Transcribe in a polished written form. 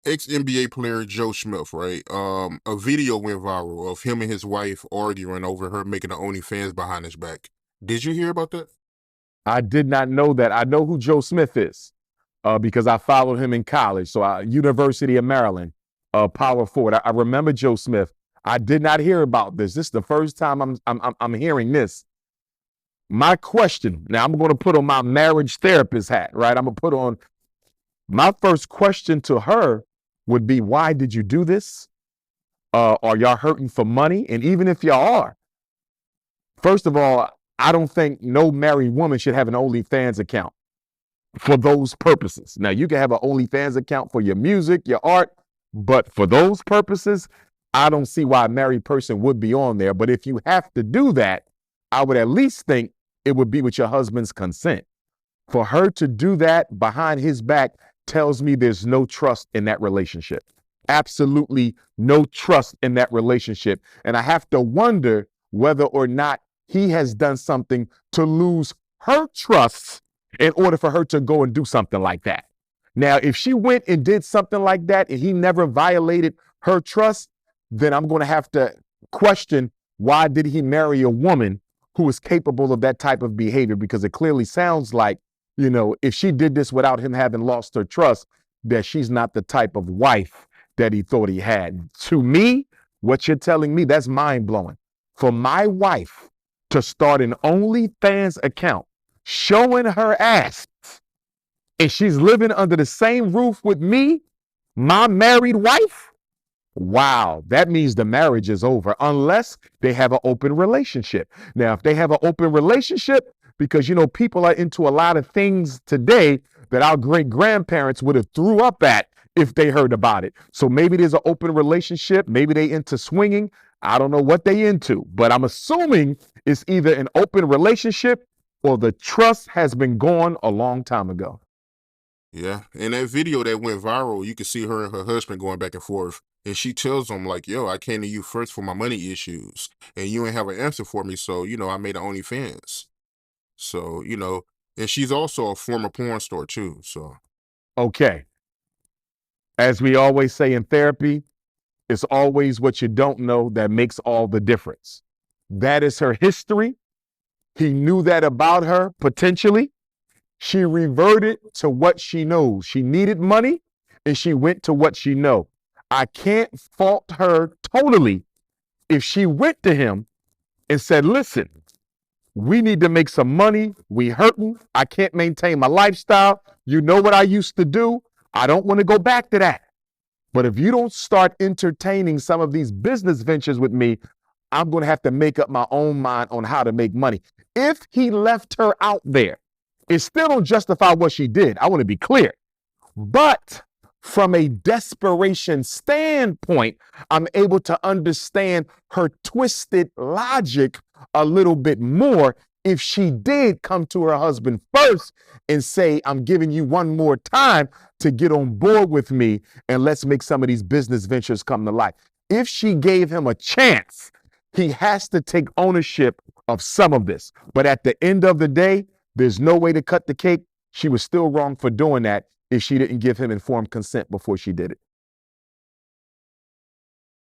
Ex-NBA player Joe Smith, right? A video went viral of him and his wife arguing over her making an OnlyFans behind his back. Did you hear about that? I did not know that. I know who Joe Smith is because I followed him in college. So, University of Maryland, power forward. I remember Joe Smith. I did not hear about this. This is the first time I'm hearing this. My question now, I'm going to put on my marriage therapist hat, right? I'm going to put on my first question to her would be, why did you do this? Are y'all hurting for money? And even if y'all are, first of all, I don't think no married woman should have an OnlyFans account for those purposes. Now, you can have an OnlyFans account for your music, your art, but for those purposes, I don't see why a married person would be on there. But if you have to do that, I would at least think it would be with your husband's consent. For her to do that behind his back tells me there's no trust in that relationship. Absolutely no trust in that relationship. And I have to wonder whether or not he has done something to lose her trust in order for her to go and do something like that. Now, if she went and did something like that and he never violated her trust, then I'm going to have to question, why did he marry a woman who is capable of that type of behavior? Because it clearly sounds like, if she did this without him having lost her trust, that she's not the type of wife that he thought he had. To me, what you're telling me, that's mind blowing. For my wife to start an OnlyFans account showing her ass, and she's living under the same roof with me, my married wife, wow, that means the marriage is over unless they have an open relationship. Now, if they have an open relationship, because, people are into a lot of things today that our great grandparents would have threw up at if they heard about it. So maybe there's an open relationship. Maybe they into swinging. I don't know what they into, but I'm assuming it's either an open relationship or the trust has been gone a long time ago. Yeah. In that video that went viral, you can see her and her husband going back and forth. And she tells him, like, yo, I came to you first for my money issues. And you ain't have an answer for me. So, I made an OnlyFans. So, and she's also a former porn star too. So, Okay. As we always say in therapy, it's always what you don't know that makes all the difference. That is her history. He knew that about her potentially. She reverted to what she knows. She needed money and she went to what she know. I can't fault her totally if she went to him and said, listen, we need to make some money. We hurting. I can't maintain my lifestyle. You know what I used to do? I don't want to go back to that. But if you don't start entertaining some of these business ventures with me, I'm going to have to make up my own mind on how to make money. If he left her out there, it still don't justify what she did. I want to be clear. But from a desperation standpoint, I'm able to understand her twisted logic a little bit more if she did come to her husband first and say, I'm giving you one more time to get on board with me and let's make some of these business ventures come to life. If she gave him a chance, he has to take ownership of some of this. But at the end of the day, there's no way to cut the cake. She was still wrong for doing that if she didn't give him informed consent before she did it.